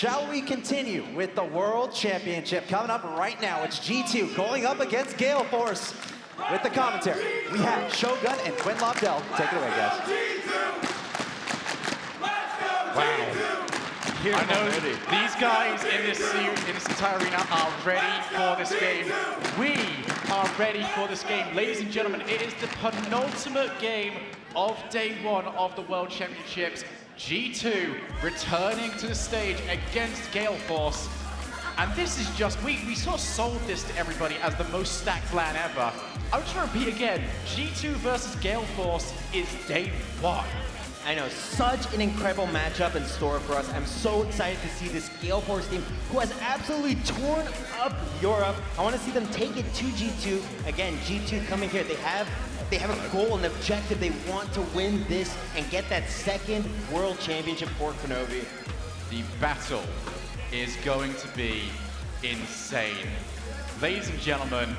shall we continue with the World Championship coming up right now? It's G2 going up against Gale Force. With the commentary, we have Shogun and Quinn Lobdell. Take it away, guys. Wow. I know these guys in this entire arena are ready for this game. We are ready for this game. Ladies and gentlemen, it is the penultimate game of day one of the World Championships. G2 returning to the stage against Gale Force. And this is just, we sort of sold this to everybody as the most stacked plan ever. I'm just going to repeat again, G2 versus Gale Force is day one. I know, such an incredible matchup in store for us. I'm so excited to see this Gale Force team who has absolutely torn up Europe. I want to see them take it to G2. Again, G2 coming here, they have a goal, an objective. They want to win this and get that second World Championship for Kronovi. The battle is going to be insane. Ladies and gentlemen,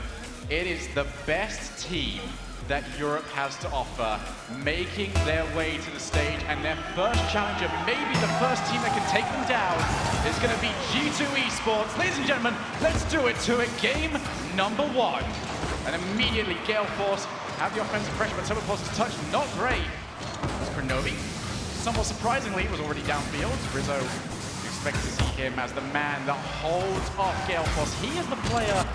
it is the best team that Europe has to offer, making their way to the stage, and their first challenger, maybe the first team that can take them down, is going to be G2 eSports. Ladies and gentlemen, let's do it to it. Game number one. And immediately Gale Force have the offensive pressure, but TurboPulse's touch not great. It's Kronovi. Somewhat surprisingly, was already downfield. Rizzo expected to see him as the man that holds off Gale Force. He is the player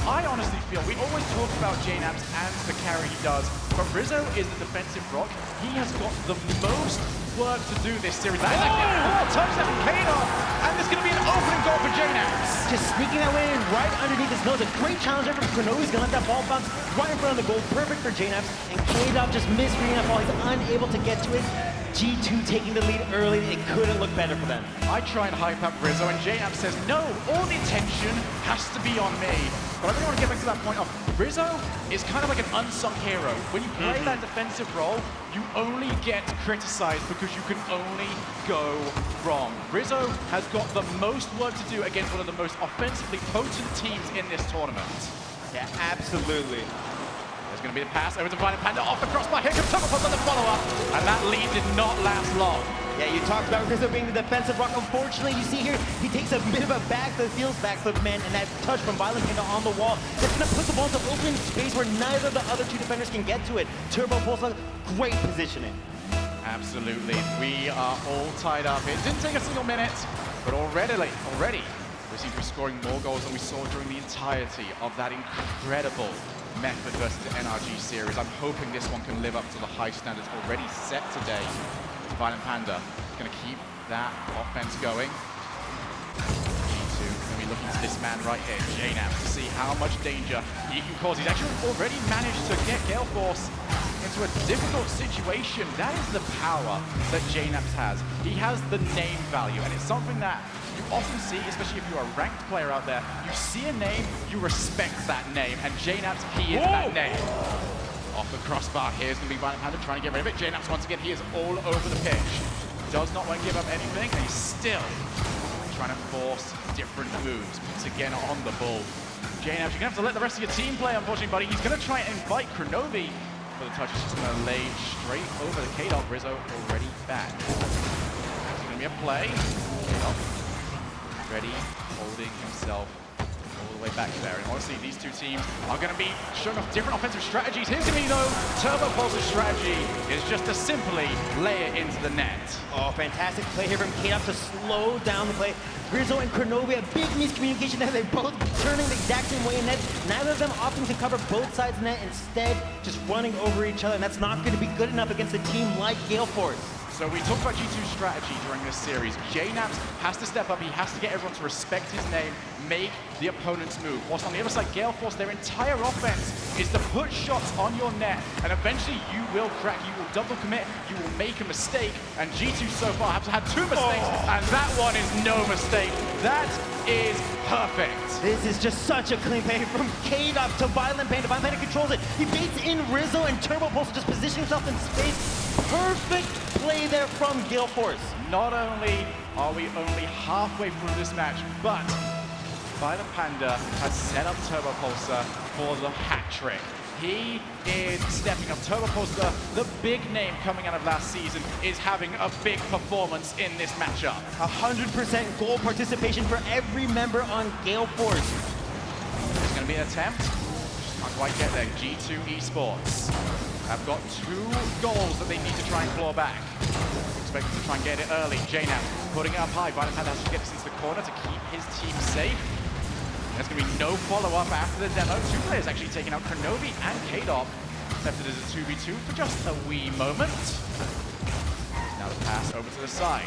I honestly feel, we always talk about JNAPS and the carry he does, but Rizzo is the defensive rock. He has got the most work to do this series. That is a touchdown from K-Dog, and there's going to be an opening goal for JNAPS. Just sneaking that way in right underneath his nose. A great challenger from Kronovi's going to let that ball bounce right in front of the goal. Perfect for JNAPS, and K-Dog just misreading that ball. He's unable to get to it. G2 taking the lead early, it couldn't look better for them. I try and hype up Rizzo, and JNAPS says, no, all the attention has to be on me. But I really want to get back to that point of Rizzo is kind of like an unsung hero. When you play that defensive role, you only get criticized because you can only go wrong. Rizzo has got the most work to do against one of the most offensively potent teams in this tournament. Yeah, absolutely. There's going to be the pass over to Violent Panda off the crossbar. Here comes TurboPulse on the follow-up, and that lead did not last long. Yeah, you talked about Rizzo being the defensive rock. Unfortunately, you see here, he takes a bit of a backflip, feels backflip, man, and that touch from Violent Panda on the wall, that's going to put the ball into open space where neither of the other two defenders can get to it. TurboPulse, great positioning. Absolutely. We are all tied up. It didn't take a single minute, but already we seem to be scoring more goals than we saw during the entirety of that incredible Method versus NRG series. I'm hoping this one can live up to the high standards already set today. Violent Panda going to keep that offense going. G2 going to be looking to this man right here, JNAPS, to see how much danger he can cause. He's actually already managed to get Gale Force into a difficult situation. That is the power that JNAPS has. He has the name value, and it's something that you often see, especially if you're a ranked player out there. You see a name, you respect that name, and JNAPS, he is that name. Off the crossbar, here's going to be Violent Panda trying to get rid of it. JNAPS, once again, he is all over the pitch. Does not want to give up anything, and he's still trying to force different moves. Once again, on the ball. JNAPS, you're going to have to let the rest of your team play, unfortunately, buddy. He's going to try and invite Kronovi, but the touch is just going to lay straight over the K-Dog. Rizzo already back. It's going to be a play. K-Dog ready, holding himself all the way back there. And honestly, these two teams are going to be showing off different offensive strategies. Here's going to be, though, TurboPulse's strategy is just to simply lay it into the net. Oh, fantastic play here from K-Dog to slow down the play. Rizzo and Kronovi, a big miscommunication there. They're both turning the exact same way in net. Neither of them opting to cover both sides of the net, instead just running over each other, and that's not going to be good enough against a team like Gale Force. So we talked about G2's strategy during this series. JNAPS has to step up. He has to get everyone to respect his name, make the opponent's move. Whilst on the other side, Gale Force, their entire offense is to put shots on your net, and eventually you will crack, you will double commit, you will make a mistake, and G2 so far have had two mistakes, and that one is no mistake. That is perfect. This is just such a clean play from K-Dog to Violent Panda. Violent Panda controls it. He baits in Rizzo, and TurboPulse just positioning himself in space. Perfect play there from Gale Force. Not only are we only halfway through this match, but Violent Panda has set up TurboPulse for the hat trick. He is stepping up. Turbo Poster, the big name coming out of last season, is having a big performance in this matchup. 100% goal participation for every member on Gale Force. There's going to be an attempt. Just can't quite get there. G2 eSports have got 2 goals that they need to try and claw back. Expected to try and get it early. JNAP putting it up high. Violent Panda has to get this into the corner to keep his team safe. There's going to be no follow-up after the demo. 2 players actually taking out Kronovi and K-Dop. Left it as a 2v2 for just a wee moment. Now the pass over to the side.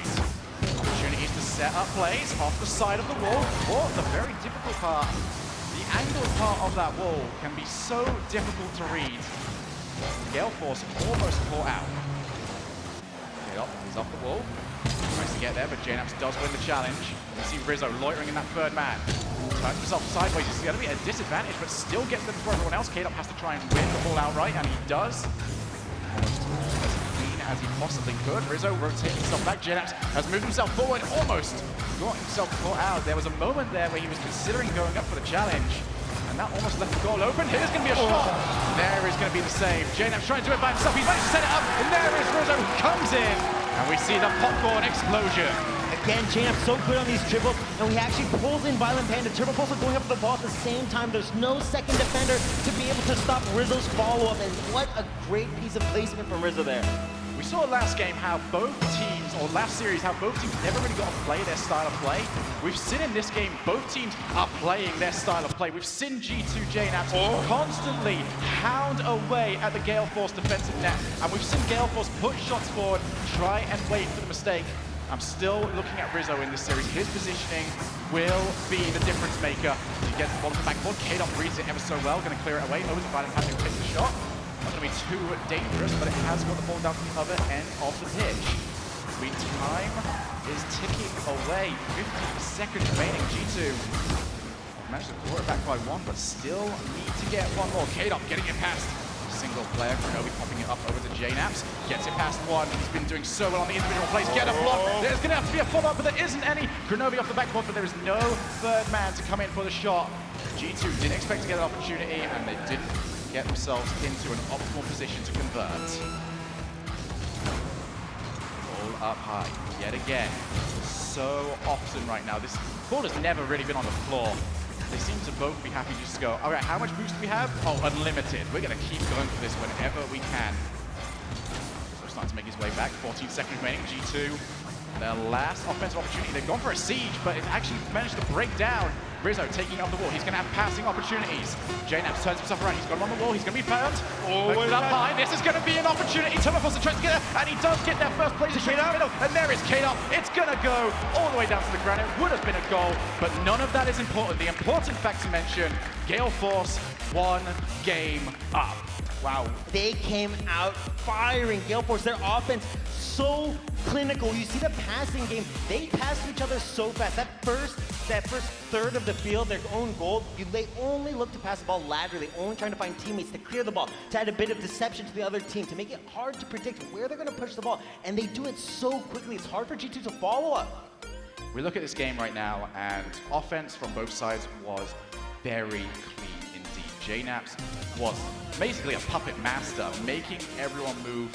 Opportunities to set up plays off the side of the wall. Or the very difficult part. The angled part of that wall can be so difficult to read. Gale Force almost caught out. K-Dop is off the wall. Tries to get there, but JNAPS does win the challenge. You see Rizzo loitering in that third man. Turns himself sideways. It's going to be a disadvantage, but still gets there before everyone else. K-Dop has to try and win the ball outright, and he does. Almost as clean as he possibly could. Rizzo rotating himself back. JNAPS has moved himself forward, almost got himself caught out. There was a moment there where he was considering going up for the challenge, and that almost left the goal open. Here's going to be a shot. There is going to be the save. JNAPS trying to do it by himself. He's managed to set it up, and there is Rizzo, comes in, and we see the popcorn explosion. Again, JNAP so good on these dribbles, and he actually pulls in Violent Panda. Turbo Pulse going up for the ball at the same time. There's no second defender to be able to stop Rizzo's follow-up, and what a great piece of placement from Rizzo there. We saw last game how both teams, or last series, how both teams never really got to play their style of play. We've seen in this game, both teams are playing their style of play. We've seen G2 JNAPS constantly hound away at the Gale Force defensive net, and we've seen Gale Force push shots forward, try and wait for the mistake. I'm still looking at Rizzo in this series. His positioning will be the difference maker. He gets the ball to the backboard. K-Dop reads it ever so well. Going to clear it away. Over to Violent Panda who takes the shot. Not going to be too dangerous, but it has got the ball down to the other end of the pitch. Sweet time is ticking away. 15 seconds remaining. G2 managed to claw it back by 1, but still need to get one more. K-Dop getting it past. Single player, Kronovi popping it up over to JNAPS, gets it past 1. He's been doing so well on the individual plays. Get a block. There's going to have to be a follow-up, but there isn't any. Kronovi off the backboard, but there is no third man to come in for the shot. G2 didn't expect to get an opportunity, and they didn't get themselves into an optimal position to convert. Ball up high, yet again. So often right now, this ball has never really been on the floor. They seem to both be happy just to go, all right, how much boost do we have? Oh, unlimited. We're going to keep going for this whenever we can. So starting to make his way back. 14 seconds remaining. G2, their last offensive opportunity. They've gone for a siege, but it's actually managed to break down. Rizzo taking off the wall. He's going to have passing opportunities. JNAPS turns himself around. He's got him on the wall. He's going to be found. Puts it up high. This is going to be an opportunity. Turbo Poster tries to get there, and he does get there first place. And there is K-Dop. It's going to go all the way down to the ground. It would have been a goal, but none of that is important. The important fact to mention, Gale Force 1 game up. Wow, they came out firing. Gale Force, their offense so clinical. You see the passing game, they pass to each other so fast. That first third of the field, their own goal, they only look to pass the ball laterally, only trying to find teammates to clear the ball, to add a bit of deception to the other team, to make it hard to predict where they're going to push the ball. And they do it so quickly, it's hard for G2 to follow up. We look at this game right now, and offense from both sides was very clean indeed. JNAPS was basically a puppet master, making everyone move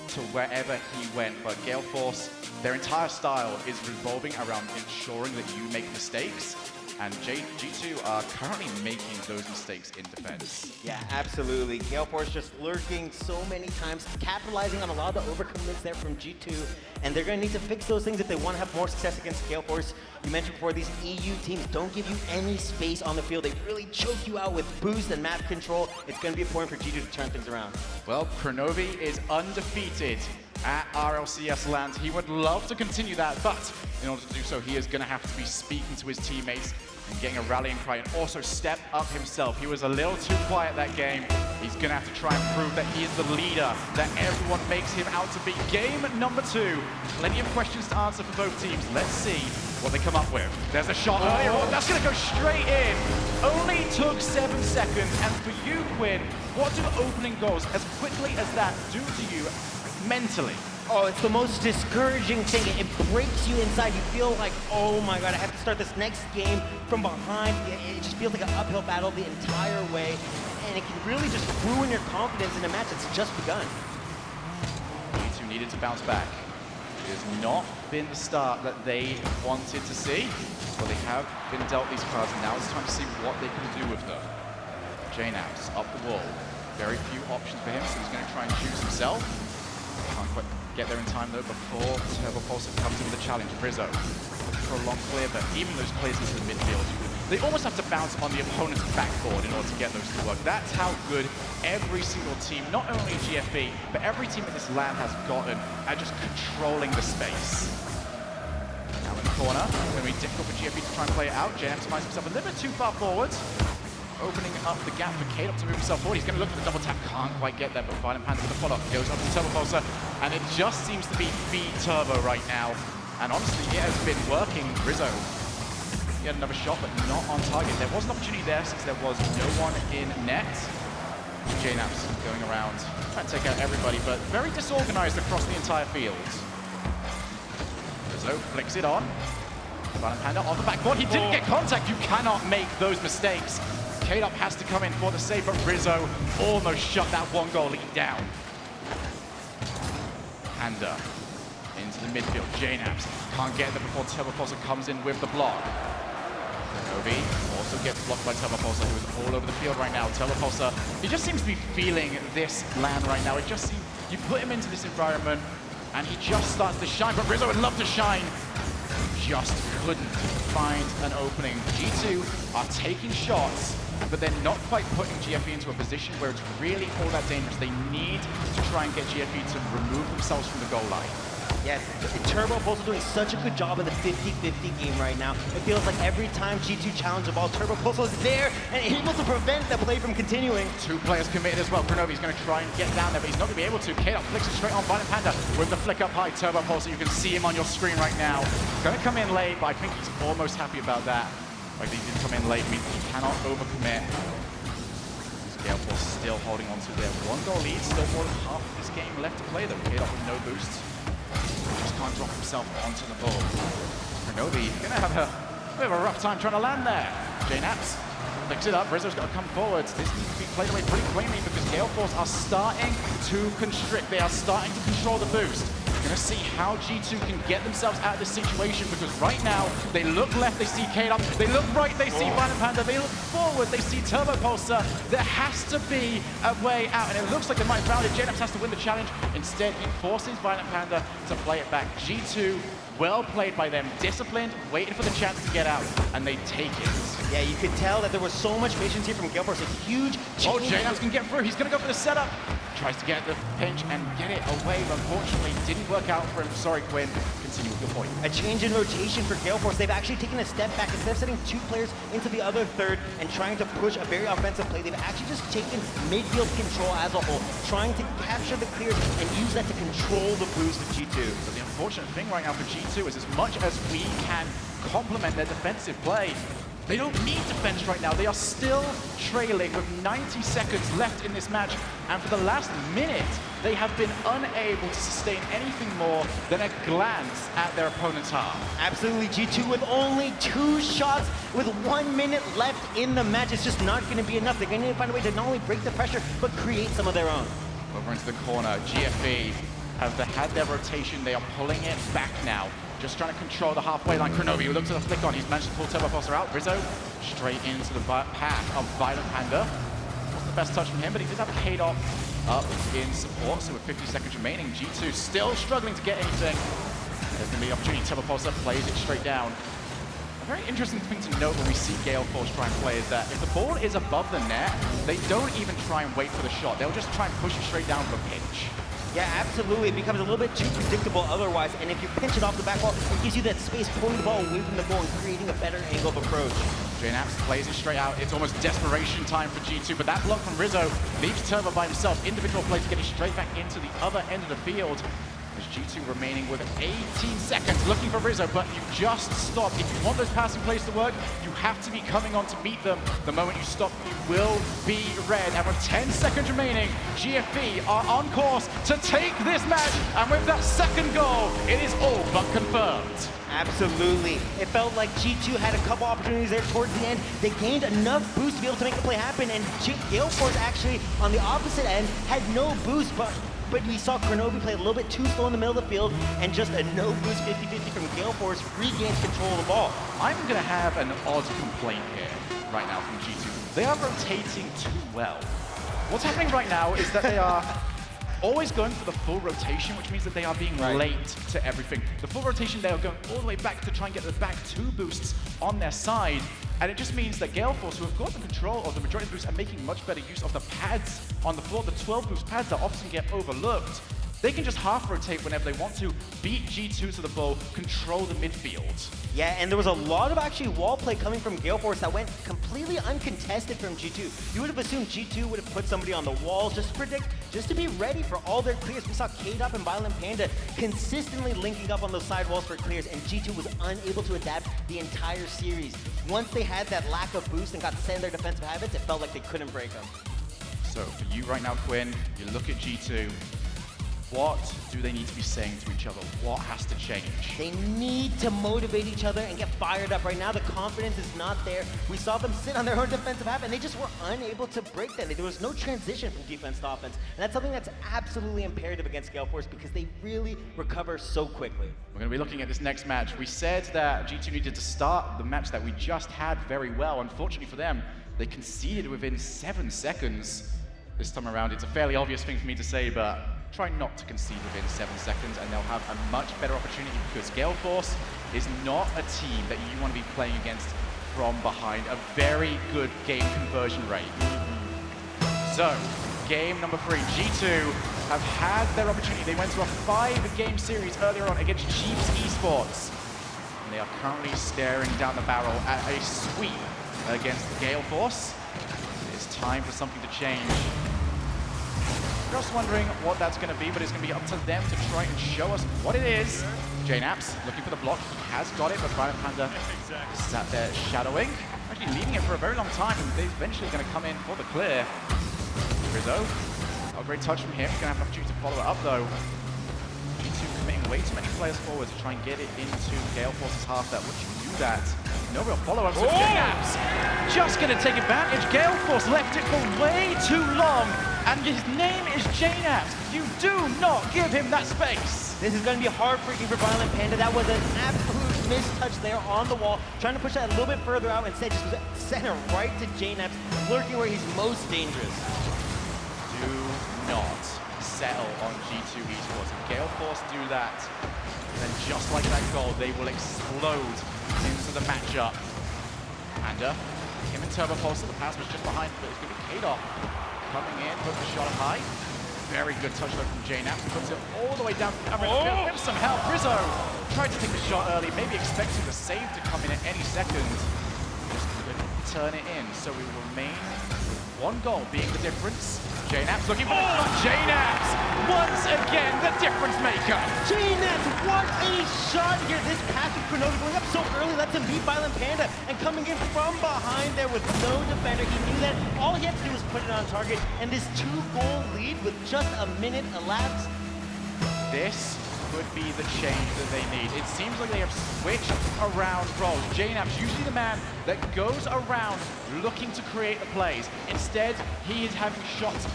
to wherever he went. But Gale Force, their entire style is revolving around ensuring that you make mistakes, and G2 are currently making those mistakes in defense. Yeah, absolutely. Gale Force just lurking so many times, capitalizing on a lot of the overcommits there from G2, and they're going to need to fix those things if they want to have more success against Gale Force. You mentioned before, these EU teams don't give you any space on the field. They really choke you out with boost and map control. It's going to be important for G2 to turn things around. Well, Kronovi is undefeated at RLCS land. He would love to continue that, but in order to do so, he is going to have to be speaking to his teammates and getting a rallying cry, and also step up himself. He was a little too quiet that game. He's going to have to try and prove that he is the leader that everyone makes him out to be. Game number 2. Plenty of questions to answer for both teams. Let's see what they come up with. There's a shot earlier on. That's going to go straight in. Only took 7 seconds. And for you, Quinn, what do opening goals as quickly as that do to you mentally? Oh, it's the most discouraging thing. It breaks you inside. You feel like, oh my God, I have to start this next game from behind. It just feels like an uphill battle the entire way. and it can really just ruin your confidence in a match that's just begun. G2 needed to bounce back. It has not been the start that they wanted to see, but they have been dealt these cards, and now it's time to see what they can do with them. JNAPS up the wall. Very few options for him, so he's going to try and choose himself. Can't quite get there in time, though, before Turbo Pulsar comes in with a challenge. Rizzo for a long clear, but even those clears into the midfield, they almost have to bounce on the opponent's backboard in order to get those to work. That's how good every single team, not only GFE, but every team in this LAN has gotten at just controlling the space. Now in the corner, it's going to be difficult for GFE to try and play it out. JNAPS finds himself a little bit too far forwards, opening up the gap for K-Dop to move himself forward. He's going to look for the double tap, can't quite get there, but Violent Panda with the follow-up goes up to Turbo Pulsar, and it just seems to be feed Turbo right now. And honestly, it has been working. Rizzo, he had another shot, but not on target. There was an opportunity there since there was no one in net. JNAPS going around, trying to take out everybody, but very disorganized across the entire field. Rizzo flicks it on. Violent Panda on the backboard. He didn't get contact. You cannot make those mistakes. K-Dop has to come in for the save, but Rizzo almost shut that one goal lead down. Panda into the midfield. JNAPS can't get there before Turbo Pulsar comes in with the block. Novi also gets blocked by Turbo Pulsar, who is all over the field right now. Turbo Pulsar, he just seems to be feeling this LAN right now. It just seems, you put him into this environment, and he just starts to shine, but Rizzo would love to shine. Just couldn't find an opening. G2 are taking shots, but they're not quite putting GFE into a position where it's really all that dangerous. They need to try and get GFE to remove themselves from the goal line. Yes, Turbo Pulsar doing such a good job in the 50-50 game right now. It feels like every time G2 challenge the ball, Turbo Pulsar is there and able to prevent the play from continuing. Two players committed as well. Kronovi's going to try and get down there, but he's not going to be able to. K-Dop flicks it straight on Violent Panda with the flick up high. Turbo Pulsar, you can see him on your screen right now. Going to come in late, but I think he's almost happy about that. Like, he did come in late, means he cannot overcommit. Gale Force still holding on to their one goal lead. Still more than half of this game left to play, though. K-Dop with no boosts. Just can't drop himself onto the ball. Kronovi gonna have a bit of a rough time trying to land there. JNAPS picks it up. Rizzo's got to come forwards. This needs to be played away pretty cleanly because Gale Force are starting to constrict. They are starting to control the boost. Gonna see how G2 can get themselves out of this situation because right now they look left, they see K-Dop. They look right, they see Violent Panda. They look forward, they see Turbo Pulsar. There has to be a way out, and it looks like they might have found it. JNAPS has to win the challenge. Instead, he forces Violent Panda to play it back. G2, well played by them, disciplined, waiting for the chance to get out, and they take it. Yeah, you could tell that there was so much patience here from Gale Force. A huge change. Oh, JNAPS can get through. He's going to go for the setup. Tries to get the pinch and get it away, but unfortunately didn't work out for him. Sorry, Quinn. Continue with your point. A change in rotation for Gale Force. They've actually taken a step back. Instead of setting two players into the other third and trying to push a very offensive play, they've actually just taken midfield control as a whole, trying to capture the clears and use that to control the boost of G2. But the unfortunate thing right now for G2 is as much as we can complement their defensive play, they don't need defense right now. They are still trailing with 90 seconds left in this match. And for the last minute, they have been unable to sustain anything more than a glance at their opponent's half. Absolutely, G2 with only 2 shots with 1 minute left in the match. It's just not going to be enough. They're going to need to find a way to not only break the pressure, but create some of their own. Over into the corner, GFE have had their rotation. They are pulling it back now. Just trying to control the halfway line. Kronovi looks at the flick on. He's managed to pull Turbo Pulsar out. Rizzo straight into the path of Violent Panda. Wasn't the best touch from him, but he did have K-Dop up in support. So with 50 seconds remaining, G2 still struggling to get anything. There's going to be an opportunity. Turbo Pulsar plays it straight down. A very interesting thing to note when we see Gale Force try and play is that if the ball is above the net, they don't even try and wait for the shot. They'll just try and push it straight down for a pinch. Yeah, absolutely. It becomes a little bit too predictable otherwise. And if you pinch it off the back wall, it gives you that space pulling the ball away from the goal and creating a better angle of approach. JNAPS plays it straight out. It's almost desperation time for G2, but that block from Rizzo leaves Turbo by himself. Individual play to get it straight back into the other end of the field. As G2 remaining with 18 seconds, looking for Rizzo, but you just stop. If you want those passing plays to work, you have to be coming on to beat them. The moment you stop, you will be red. And with 10 seconds remaining, GFE are on course to take this match. And with that second goal, it is all but confirmed. Absolutely. It felt like G2 had a couple opportunities there towards the end. They gained enough boost to be able to make the play happen, and Gale Force actually, on the opposite end, had no boost, but we saw Kronobi play a little bit too slow in the middle of the field, and just a no boost 50-50 from Gale Force regains control of the ball. I'm going to have an odd complaint here right now from G2. They are rotating too well. What's happening right now is that they are always going for the full rotation, which means that they are being late to everything. The full rotation, they are going all the way back to try and get the back 2 boosts on their side. And it just means that Gale Force, who have got the control of the majority of the boosts, are making much better use of the pads on the floor, the 12 boost pads that often get overlooked. They can just half rotate whenever they want to, beat G2 to the ball, control the midfield. Yeah, and there was a lot of actually wall play coming from Gale Force that went completely uncontested from G2. You would have assumed G2 would have put somebody on the wall just to predict, just to be ready for all their clears. We saw K-Dop and Violent Panda consistently linking up on those side walls for clears, and G2 was unable to adapt the entire series. Once they had that lack of boost and got set in their defensive habits, it felt like they couldn't break them. So for you right now, Quinn, you look at G2, what do they need to be saying to each other? What has to change? They need to motivate each other and get fired up. Right now, the confidence is not there. We saw them sit on their own defensive half, and they just were unable to break them. There was no transition from defense to offense. And that's something that's absolutely imperative against Gale Force because they really recover so quickly. We're going to be looking at this next match. We said that G2 needed to start the match that we just had very well. Unfortunately for them, they conceded within 7 seconds. This time around, it's a fairly obvious thing for me to say, but try not to concede within 7 seconds and they'll have a much better opportunity because Gale Force is not a team that you want to be playing against from behind. A very good game conversion rate. So, game number 3, G2 have had their opportunity. They went to a 5-game series earlier on against Chiefs eSports. And they are currently staring down the barrel at a sweep against Gale Force. It's time for something to change. Just wondering what that's going to be, but it's going to be up to them to try and show us what it is. JNaps looking for the block. He has got it, but Violent Panda sat there shadowing. Actually leaving it for a very long time, and they're eventually going to come in for the clear. Rizzo, not a great touch from him. He's going to have an opportunity to follow it up, though. G2 committing way too many players forward to try and get it into Gale Force's half that would you do that? No real follow-up, so JNaps just going to take advantage. Gale Force left it for way too long. And his name is JNaps. You do not give him that space. This is going to be heartbreaking for Violent Panda. That was an absolute mistouch there on the wall. Trying to push that a little bit further out. Instead, just sent it right to JNaps, lurking where he's most dangerous. Do not settle on G2 eSports. If Gale Force do that, then just like that goal, they will explode into the matchup. Panda, him and Turbo Pulse, the pass was just behind, but it's going to be K-Dop. Coming in, puts the shot high. Very good touch though from JNaps. Puts it all the way down with some help. Rizzo tried to take the shot early, maybe expecting the save to come in at any second. Just couldn't turn it in. So we will remain with 1 goal being the difference. JNaps looking for JNaps once again the difference maker. JNaps, what a shot here. This pass with Kronobi going up so early lets him beat Violent Panda and coming in from behind there with no defender. He knew that all he had to do was put it on target, and this 2-goal lead with just a minute elapsed. This could be the change that they need. It seems like they have switched around roles. JNaps, usually the man that goes around looking to create the plays. Instead, he is having shots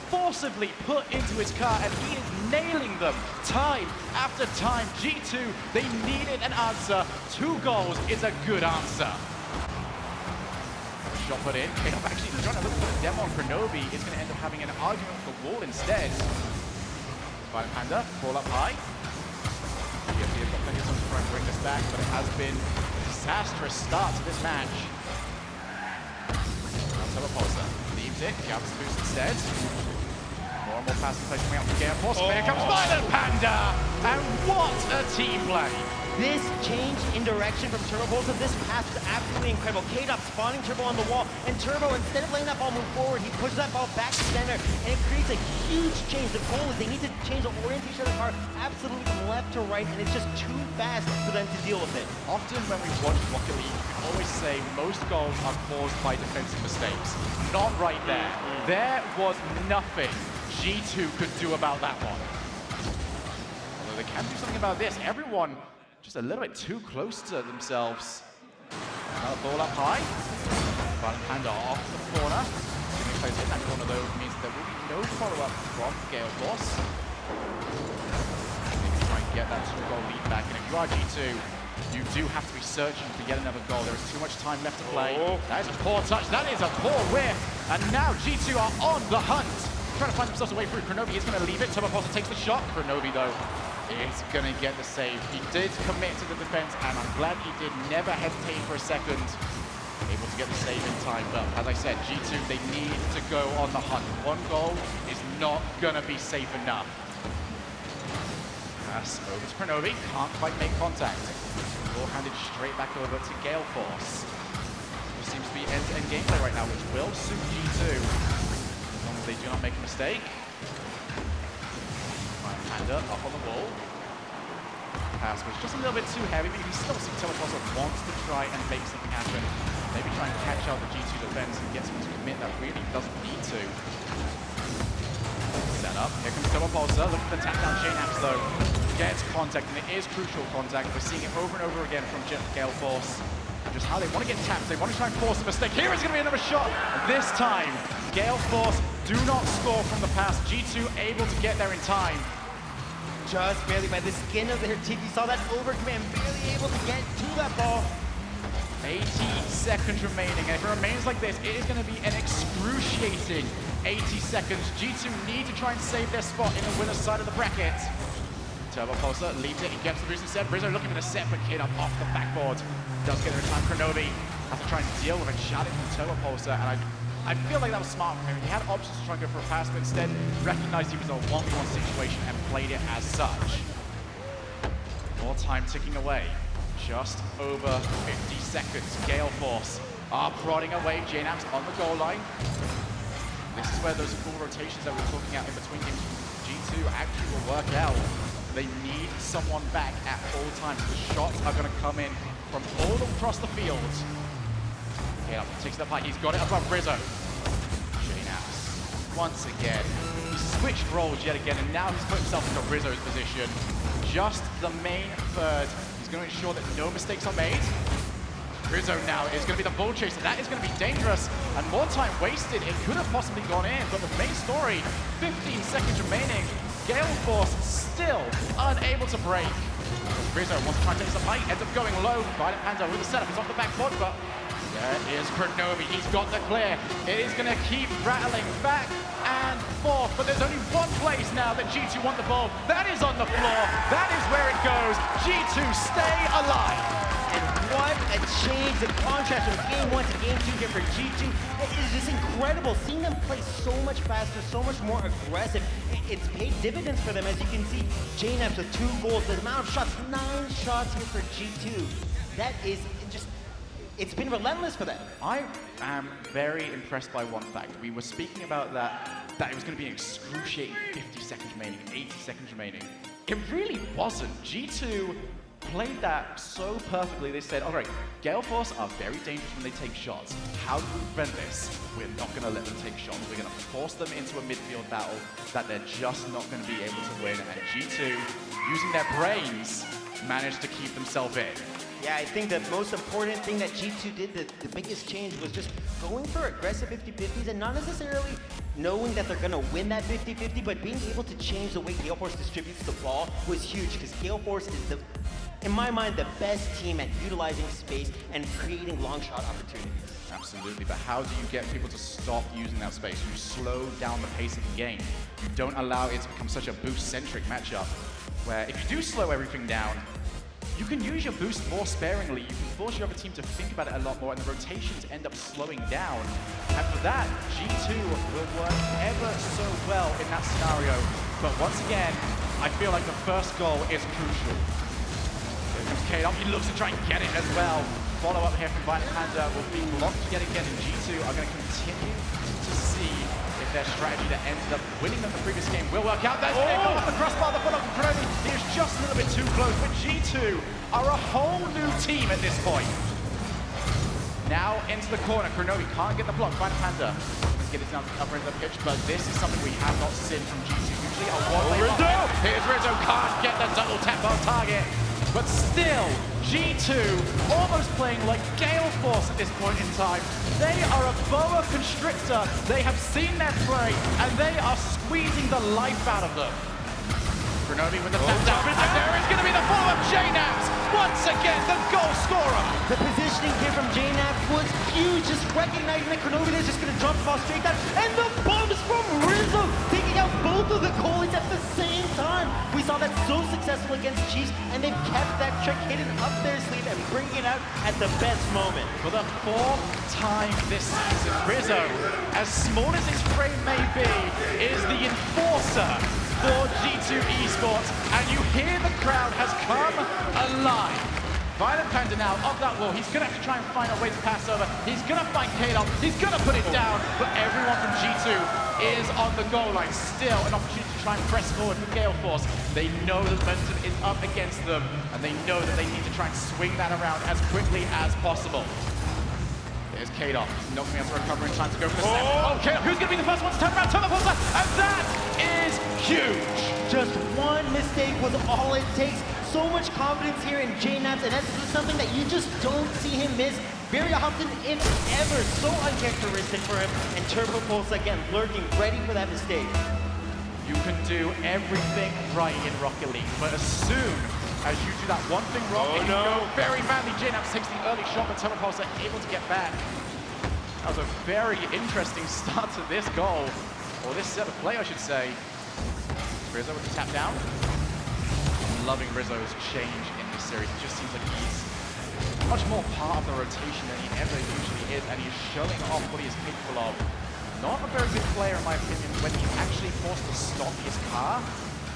forcibly put into his car, and he is nailing them time after time. G2, they needed an answer. 2 goals is a good answer. Shot put in. K-Dop actually trying to look for the demo on Kronobi. Is going to end up having an argument with the wall instead. Violent Panda, ball up high. GFE have got plenty of time to try and bring this back, but it has been a disastrous start to this match. Pulsar leaves it, jumps the boost instead. More and more passing plays coming out from Gale Force. Here comes Violent Panda! And what a team play! This change in direction from Turbo Pulsar, this pass is absolutely incredible. K-Dot spawning Turbo on the wall, and Turbo, instead of letting that ball move forward, he pushes that ball back to center, and it creates a huge change. The goal is they need to change the orientation of the car absolutely from left to right, and it's just too fast for them to deal with it. Often when we watch Rocket League, we always say most goals are caused by defensive mistakes. Not right there. There was nothing G2 could do about that one. Although they can do something about this. Everyone just a little bit too close to themselves. Another ball up high. Violent Panda off the corner. Getting close in that corner though means there will be no follow-up from Gale Force. Maybe try and get that 2-goal lead back. And if you are G2, you do have to be searching for yet another goal. There is too much time left to play. That is a poor touch. That is a poor whiff. And now G2 are on the hunt. Trying to find themselves a way through. Kronovi is going to leave it. Turbo Pulsar takes the shot. Kronovi though is going to get the save. He did commit to the defense, and I'm glad he did. Never hesitate for a second. Able to get the save in time, but as I said, G2, they need to go on the hunt. 1 goal is not going to be safe enough. Pass over to Kronovi, can't quite make contact. Ball handed straight back over to Gale Force. There seems to be end-to-end gameplay right now, which will suit G2, as long as they do not make a mistake. Panda up on the wall. Pass was just a little bit too heavy, but you can still see Turbo Pulsar wants to try and make something happen. Maybe try and catch out the G2 defense and get someone to commit that really doesn't need to. Set up. Here comes Turbo Pulsar. Look at the tap down. JNAPS though gets contact, and it is crucial contact. We're seeing it over and over again from Gale Force. Just how they want to get tapped. They want to try and force a mistake. Here is going to be another shot. This time, Gale Force do not score from the pass. G2 able to get there in time. Just barely by the skin of their teeth. You saw that over command, barely able to get to that ball. 80 seconds remaining, and if it remains like this, it is going to be an excruciating 80 seconds. G2 need to try and save their spot in the winner's side of the bracket. Turbo Pulsar leaves it, he gets the boost instead. Rizzo looking for the separate kid up off the backboard. Does get the time. Kronovi has to try and deal with a challenge from Turbo Pulsar, and I feel like that was smart from him. He had options to try and go for a pass, but instead recognized he was in a 1v1 situation and played it as such. More time ticking away. Just over 50 seconds. Gale Force are prodding away. JNAPS on the goal line. This is where those full rotations that we're talking about in between games G2 actually will work out. They need someone back at all times. The shots are going to come in from all across the field. Yeah, takes that fight. He's got it above Rizzo. JNAPS once again. He switched roles yet again, and now he's put himself into Rizzo's position. Just the main third. He's going to ensure that no mistakes are made. Rizzo now is going to be the ball chaser. That is going to be dangerous, and more time wasted. It could have possibly gone in, but the main story, 15 seconds remaining. Gale Force still unable to break. Rizzo wants to try and take some height, ends up going low. Violent Panda with the setup, he's off the back foot, but there is Kronovi. He's got the clear. It is going to keep rattling back and forth, but there's only one place now that G2 want the ball. That is on the floor. That is where it goes. G2 stay alive. And what a change, the contrast from game 1 to game 2 here for G2. It is just incredible. Seeing them play so much faster, so much more aggressive. It's paid dividends for them, as you can see. JNAPS with 2 goals. The amount of shots, 9 shots here for G2. That is just, it's been relentless for them. I am very impressed by one fact. We were speaking about that it was going to be an excruciating 50 seconds remaining, 80 seconds remaining. It really wasn't. G2 played that so perfectly. They said, all right, Gale Force are very dangerous when they take shots. How do we prevent this? We're not going to let them take shots. We're going to force them into a midfield battle that they're just not going to be able to win. And G2, using their brains, managed to keep themselves in. Yeah, I think the most important thing that G2 did, the biggest change, was just going for aggressive 50-50s and not necessarily knowing that they're going to win that 50-50, but being able to change the way Gale Force distributes the ball was huge, because Gale Force is, in my mind, the best team at utilizing space and creating long shot opportunities. Absolutely, but how do you get people to stop using that space? You slow down the pace of the game. You don't allow it to become such a boost-centric matchup, where if you do slow everything down, you can use your boost more sparingly. You can force your other team to think about it a lot more, and the rotations end up slowing down. And for that, G2 will work ever so well in that scenario. But once again, I feel like the first goal is crucial. comes Kate up. He looks to try and get it as well. Follow up here from Violent Panda will be blocked yet again, and G2 are going to continue to see if their strategy that ended up winning them the previous game will work out. There's the crossbar, the follow-up from Kronovi. He is just a little bit too close, but G2 are a whole new team at this point. Now into the corner, Kronovi can't get the block. Violent Panda let's get it down to the upper end of the pitch, but this is something we have not seen from G2. Usually a one-way line. Here's Rizzo, can't get the double tap on target. But still, G2 almost playing like Gale Force at this point in time. They are a boa constrictor. They have seen their prey, and they are squeezing the life out of them. Kronovi with the tap down, and there is going to be the follow-up. JNaps, once again, the goal scorer. The positioning here from JNaps was huge, just recognizing that Kronovi is just going to drop the ball straight down, and the bumps from Rizzo, taking out both of the goalies at the same time. We saw that so successful against Chiefs, and they've kept that trick hidden up their sleeve and bringing it out at the best moment. For the fourth time this season, Rizzo, as small as his frame may be, is the enforcer for G2 eSports, and you hear the crowd has come alive. Violent Panda now up that wall. He's going to have to try and find a way to pass over. He's going to find K-Dom. He's going to put it down, but everyone from G2 is on the goal line. Still an opportunity to try and press forward for Gale Force. They know the momentum is up against them, and they know that they need to try and swing that around as quickly as possible. There's K-Dom. Not going to be able to recover in time to go for the set. Oh, K-Dom, who's going to be the first one to turn around? Telepulser, and that is huge. Just one mistake was all it takes. So much confidence here in JNaps, and that's something that you just don't see him miss very often, if ever. So uncharacteristic for him. And Telepulser again lurking, ready for that mistake. You can do everything right in Rocket League, but as soon as you do that one thing wrong, it can go very badly. JNaps takes the early shot, but Telepulser able to get back. That was a very interesting start to this goal, or this set of play, I should say. Rizzo with the tap down. I'm loving Rizzo's change in this series. It just seems like he's much more part of the rotation than he ever usually is, and he's showing off what he is capable of. Not a very good player, in my opinion, when he's actually forced to stop his car,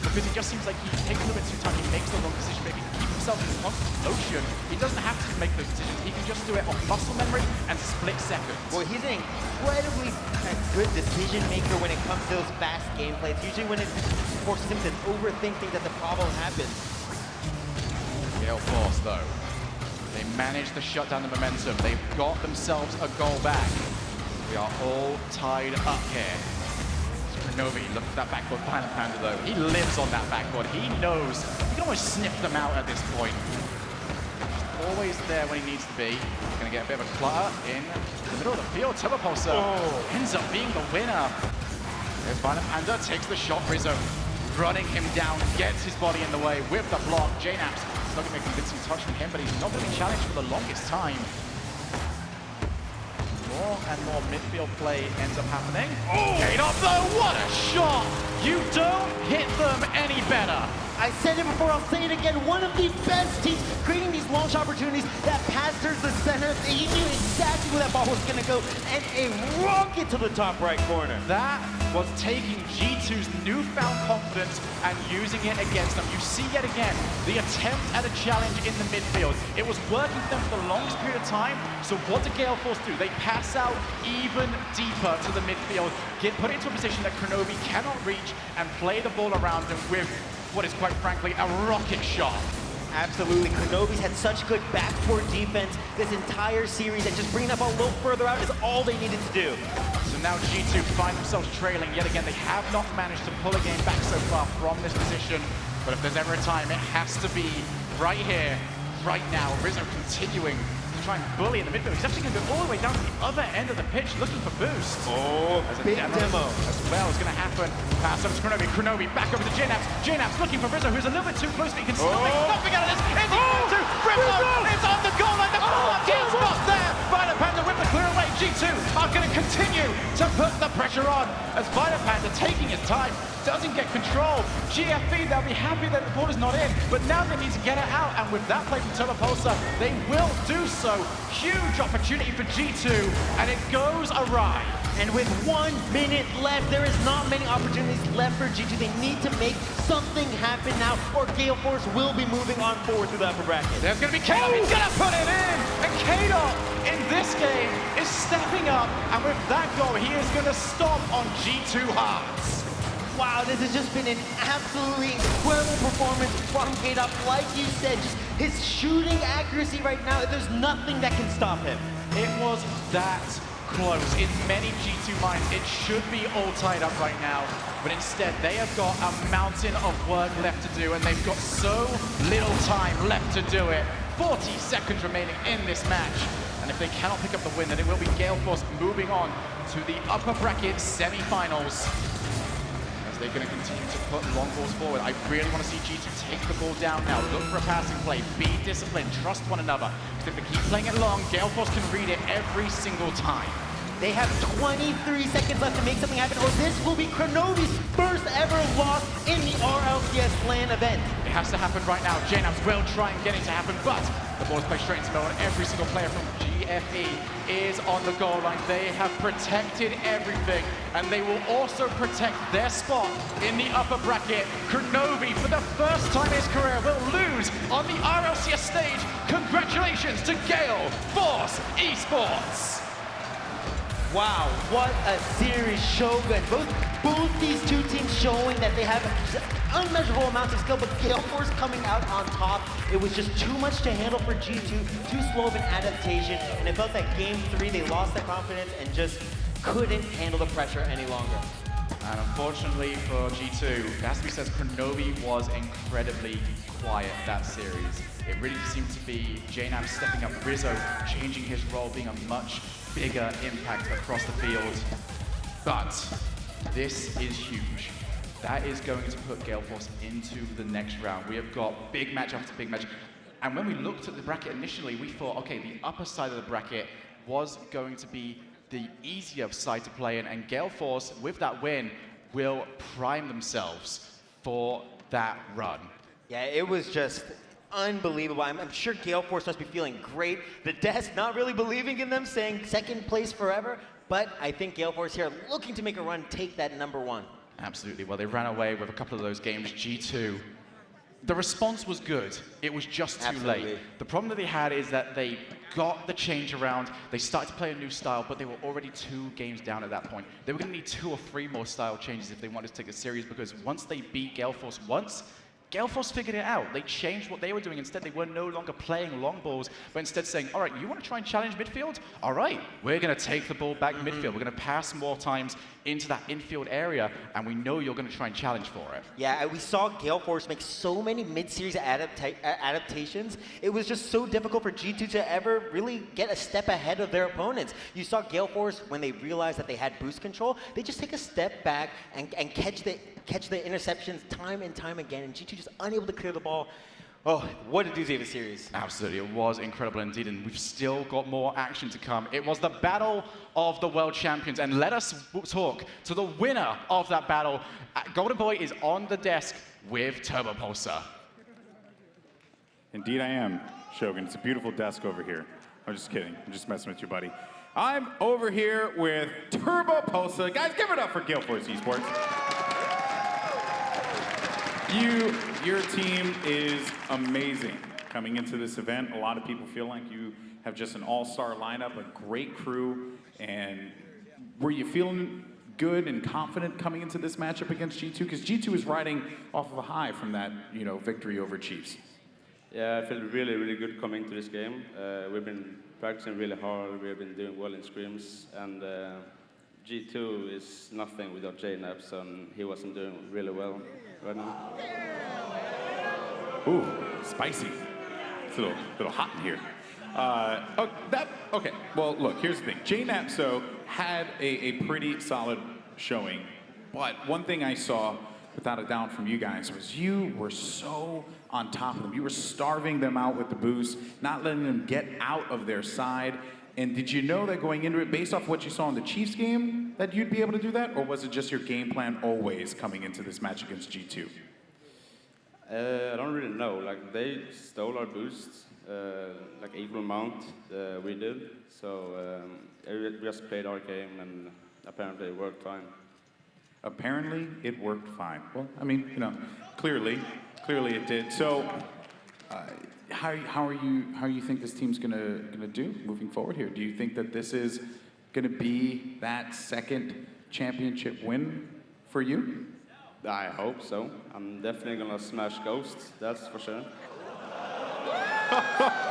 because it just seems like he takes a little bit too time. He makes the wrong decision, maybe keep himself in constant motion. He doesn't have to make those decisions. He can just do it off muscle memory and split seconds. Boy, he's an incredibly good decision maker when it comes to those fast gameplays. Usually when it forces him to overthink things, that the problem happens. Gale Force, though, they managed to shut down the momentum. They've got themselves a goal back. We are all tied up here. Kronovi, look at that backboard. Violent Panda, though, he lives on that backboard. He knows he can almost sniff them out at this point. Just always there when he needs to be. He's going to get a bit of a clutter in the middle of the field. Telepulser ends up being the winner. There's Violent Panda, takes the shot. Rizzo running him down, gets his body in the way with the block. JNaps, it's not going to be a convincing touch from him, but he's not going to be challenged for the longest time. More and more midfield play ends up happening. K-Dom, though, what a shot! You don't hit them any better. I said it before, I'll say it again. One of the best teams creating these launch opportunities that pass towards the center. He knew exactly where that ball was going to go, and a rocket to the top right corner. That was taking G2's newfound confidence and using it against them. You see yet again the attempt at a challenge in the midfield. It was working for them for the longest period of time. So what did Gale Force do? They pass out even deeper to the midfield, put it into a position that Kronovi cannot reach, and play the ball around them with what is quite frankly a rocket shot. Absolutely, Kronovi's had such good backcourt defense this entire series, and just bringing that ball a little further out is all they needed to do. So now G2 find themselves trailing yet again. They have not managed to pull a game back so far from this position, but if there's ever a time, it has to be right here, right now. Rizzo continuing to try and bully in the midfield. He's actually going to go all the way down to the other end of the pitch looking for boost. As a big demo. As well is going to happen. Pass over to Kronovi. Kronovi back over to JNaps. JNaps looking for Rizzo, who's a little bit too close, but he can still make nothing out of this. Is he going to? Rizzo is on the goal line. The block is not there. Violent Panda with the clear away. G2 are going to continue to put the pressure on as Violent Panda taking his time. Doesn't get control. GFB, they'll be happy that the ball is not in, but now they need to get it out, and with that play from Telepulser, they will do so. Huge opportunity for G2, and it goes awry. And with 1 minute left, there is not many opportunities left for G2. They need to make something happen now, or Gale Force will be moving on forward through the upper bracket. There's going to be Kato. He's going to put it in. And Kato, in this game, is stepping up. And with that goal, he is going to stomp on G2 hearts. Wow, this has just been an absolutely incredible performance from K-Dot. Like you said, just his shooting accuracy right now, there's nothing that can stop him. It was that close. In many G2 minds, it should be all tied up right now. But instead, they have got a mountain of work left to do, and they've got so little time left to do it. 40 seconds remaining in this match. And if they cannot pick up the win, then it will be Gale Force moving on to the upper bracket semi-finals. They're going to continue to put long balls forward. I really want to see G2 take the ball down now. Look for a passing play. Be disciplined. Trust one another. Because if they keep playing it long, Gale Force can read it every single time. They have 23 seconds left to make something happen, or this will be Kronovi's first ever loss in the RLCS LAN event. It has to happen right now. JNABs will try and get it to happen, but the ball is played straight into mode. Every single player from GFE is on the goal line. They have protected everything, and they will also protect their spot in the upper bracket. Kronovi, for the first time in his career, will lose on the RLCS stage. Congratulations to Gale Force eSports. Wow, what a series, Shogun. Both these two teams showing that they have unmeasurable amounts of skill, but Gale Force coming out on top. It was just too much to handle for G2, too slow of an adaptation, and it felt that game 3, they lost their confidence and just couldn't handle the pressure any longer. And unfortunately for G2, it has to be said, Kronovi was incredibly quiet that series. It really seemed to be JNAB stepping up, Rizzo changing his role, being a much bigger impact across the field. But this is huge. That is going to put Gale Force into the next round. We have got big match after big match. And when we looked at the bracket initially, we thought, okay, the upper side of the bracket was going to be the easier side to play in, and Gale Force, with that win, will prime themselves for that run. Yeah, it was just unbelievable. I'm sure Gale Force must be feeling great. The desk not really believing in them, saying second place forever. But I think Gale Force here looking to make a run, take that #1. Absolutely. Well, they ran away with a couple of those games. G2, the response was good. It was just too late. The problem that they had is that they got the change around. They started to play a new style, but they were already 2 games down at that point. They were going to need 2 or 3 more style changes if they wanted to take it serious, because once they beat Gale Force once, Gale Force figured it out. They changed what they were doing. Instead, they were no longer playing long balls, but instead saying, all right, you want to try and challenge midfield? All right, we're going to take the ball back midfield. We're going to pass more times into that infield area, and we know you're going to try and challenge for it. Yeah, we saw Gale Force make so many mid-series adaptations. It was just so difficult for G2 to ever really get a step ahead of their opponents. You saw Gale Force, when they realized that they had boost control, they just take a step back and catch the interceptions time and time again, and G2 just unable to clear the ball. Oh, what a doozy of a series. Absolutely, it was incredible indeed, and we've still got more action to come. It was the battle of the world champions, and let us talk to the winner of that battle. Golden Boy is on the desk with Turbo Pulsar. Indeed I am, Shogun. It's a beautiful desk over here. I'm just kidding. I'm just messing with you, buddy. I'm over here with Turbo Pulsar. Guys, give it up for Gale Force eSports. Your team is amazing coming into this event. A lot of people feel like you have just an all-star lineup, a great crew, and were you feeling good and confident coming into this matchup against G2? Because G2 is riding off of a high from that, victory over Chiefs. Yeah, I feel really, really good coming to this game. We've been practicing really hard. We've been doing well in scrims, and G2 is nothing without JNABs, and he wasn't doing really well right now. Ooh, spicy. It's a little hot in here. Okay, well, look, here's the thing. JNAB had a pretty solid showing, but one thing I saw, without a doubt, from you guys was you were so on top of them. You were starving them out with the boost, not letting them get out of their side. And did you know that going into it, based off what you saw in the Chiefs game, that you'd be able to do that? Or was it just your game plan always coming into this match against G2? I don't really know. Like, they stole our boosts, equal amount we did. So we just played our game, and apparently it worked fine. Apparently, it worked fine. Well, I mean, you know, clearly it did. So, how are you think this team's gonna do moving forward here? Do you think that this is gonna be that second championship win for you? I hope so. I'm definitely gonna smash Ghosts, that's for sure.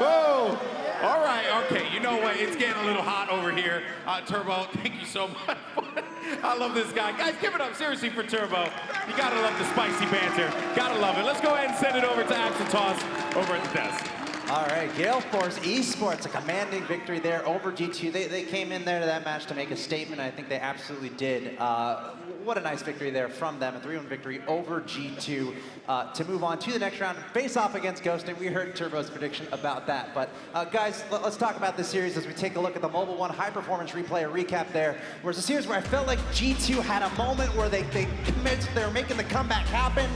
Oh, all right, okay. You know what? It's getting a little hot over here. Turbo, thank you so much. I love this guy. Guys, give it up seriously for Turbo. You gotta love the spicy banter. Gotta love it. Let's go ahead and send it over to Axel Toss over at the desk. All right, Gale Force eSports, a commanding victory there over G2. They came in there to that match to make a statement. I think they absolutely did. What a nice victory there from them, a 3-1 victory over G2 to move on to the next round, face off against Ghost, and we heard Turbo's prediction about that. But guys, let's talk about this series as we take a look at the Mobile One High Performance replay, a recap there. Whereas a series where I felt like G2 had a moment where they were making the comeback happen.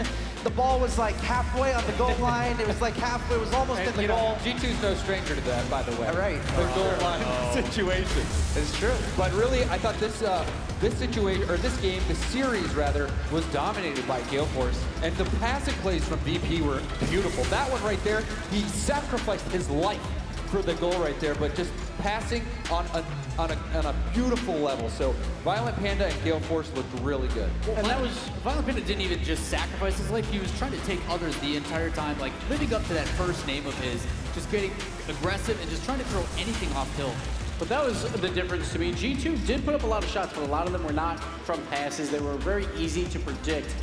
The ball was like halfway on the goal line. It was like halfway, it was almost in the goal. G2's no stranger to that, by the way. All right. The goal line situation. It's true. But really, I thought this situation, or this game, the series rather, was dominated by Gale Force, and the passing plays from VP were beautiful. That one right there, he sacrificed his life for the goal right there, but just passing on a beautiful level. So Violent Panda and Gale Force looked really good. And that was, Violent Panda didn't even just sacrifice his life, he was trying to take others the entire time, like living up to that first name of his, just getting aggressive and just trying to throw anything off hill. But that was the difference to me. G2 did put up a lot of shots, but a lot of them were not from passes. They were very easy to predict.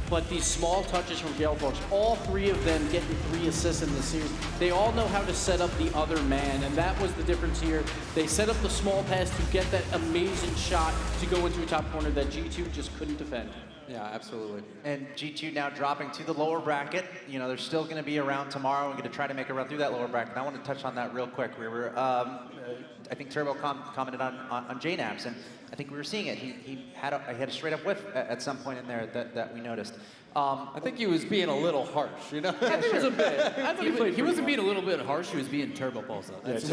But these small touches from Gale Force, all three of them getting 3 assists in the series, they all know how to set up the other man, and that was the difference here. They set up the small pass to get that amazing shot to go into a top corner that G2 just couldn't defend. Yeah, absolutely. And G2 now dropping to the lower bracket. You know, they're still going to be around tomorrow and going to try to make a run through that lower bracket. And I want to touch on that real quick. We were, I think Turbo commented on JNAPS, and I think we were seeing it. He had a straight up whiff at some point in there that we noticed. I think he was being a little harsh, you know? I think it was a bit. I thought He wasn't being a little bit harsh, he was being Turbo Pulse. No, it's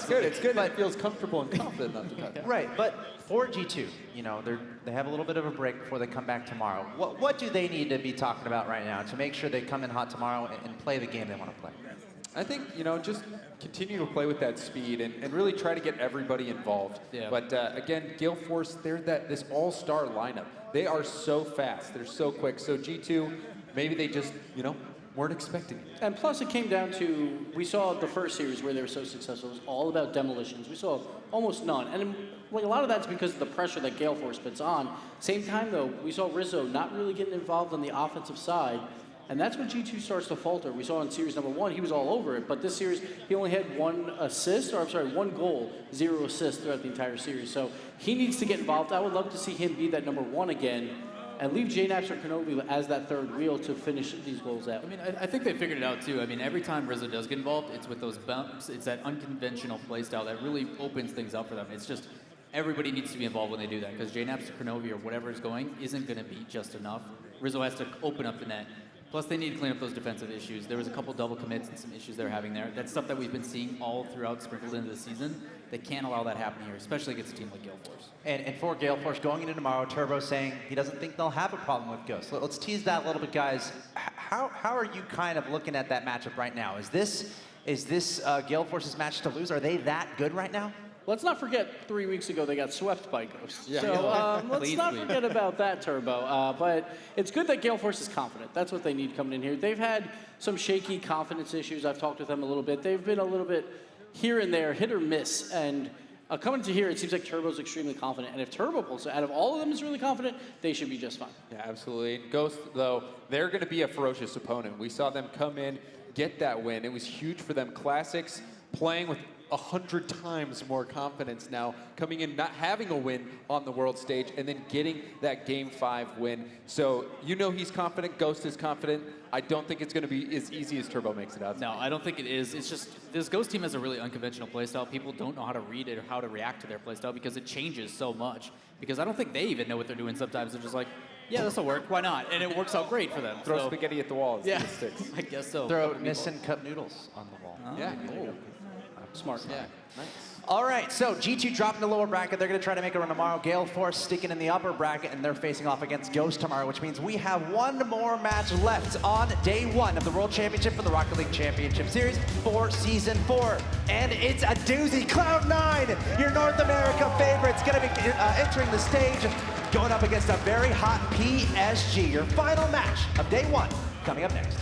good. It's good that he feels comfortable and confident enough to cut. Right, but for G2, you know, they have a little bit of a break before they come back tomorrow. What do they need to be talking about right now to make sure they come in hot tomorrow and play the game they want to play? I think, you know, just continue to play with that speed and really try to get everybody involved. Yeah. But again, Gale Force, they're this all-star lineup. They are so fast. They're so quick. So G2, maybe they just, you know, weren't expecting it. And plus it came down to, we saw the first series where they were so successful. It was all about demolitions. We saw almost none. And like, a lot of that's because of the pressure that Gale Force puts on. Same time though, we saw Rizzo not really getting involved on the offensive side. And that's when G2 starts to falter. We saw in series number 1, he was all over it. But this series, he only had 1 goal, 0 assists throughout the entire series. So he needs to get involved. I would love to see him be that number 1 again and leave JNAPS or Kenobi as that third wheel to finish these goals out. I mean, I think they figured it out too. I mean, every time Rizzo does get involved, it's with those bumps. It's that unconventional play style that really opens things up for them. It's just, everybody needs to be involved when they do that, because JNAPS or Kenobi or whatever is going isn't going to be just enough. Rizzo has to open up the net. Plus, they need to clean up those defensive issues. There was a couple double commits and some issues they're having there. That's stuff that we've been seeing all throughout, sprinkled into the season. They can't allow that happening here, especially against a team like Gale Force. And for Gale Force, going into tomorrow, Turbo saying he doesn't think they'll have a problem with Ghost. Let's tease that a little bit, guys. How are you kind of looking at that matchup right now? Is this Gale Force's match to lose? Are they that good right now? Let's not forget 3 weeks ago they got swept by Ghost. Yeah. So let's not forget about that, Turbo. But it's good that Gale Force is confident. That's what they need coming in here. They've had some shaky confidence issues. I've talked with them a little bit. They've been a little bit here and there, hit or miss. And coming to here, it seems like Turbo's extremely confident. And if Turbo pulls out of all of them is really confident, they should be just fine. Yeah, absolutely. Ghost, though, they're going to be a ferocious opponent. We saw them come in, get that win. It was huge for them. Classics playing with 100 times more confidence now, coming in, not having a win on the world stage, and then getting that Game 5 win. So you know he's confident. Ghost is confident. I don't think it's going to be as easy as Turbo makes it out. No, I don't think it is. It's just, this Ghost team has a really unconventional playstyle. People don't know how to read it or how to react to their playstyle because it changes so much. Because I don't think they even know what they're doing sometimes. They're just like, yeah, this will work. Why not? And it works out great for them. Throw so, spaghetti at the wall. Yeah, It sticks. I guess so. Throw Nissan cup noodles on the wall. Yeah. Smart. Yeah, nice. All right, so G2 dropping the lower bracket. They're going to try to make a run tomorrow. Gale Force sticking in the upper bracket, and they're facing off against Ghost tomorrow, which means we have one more match left on day one of the World Championship for the Rocket League Championship Series for Season 4. And it's a doozy. Cloud9, your North America favorite's going to be entering the stage, going up against a very hot PSG. Your final match of day one coming up next.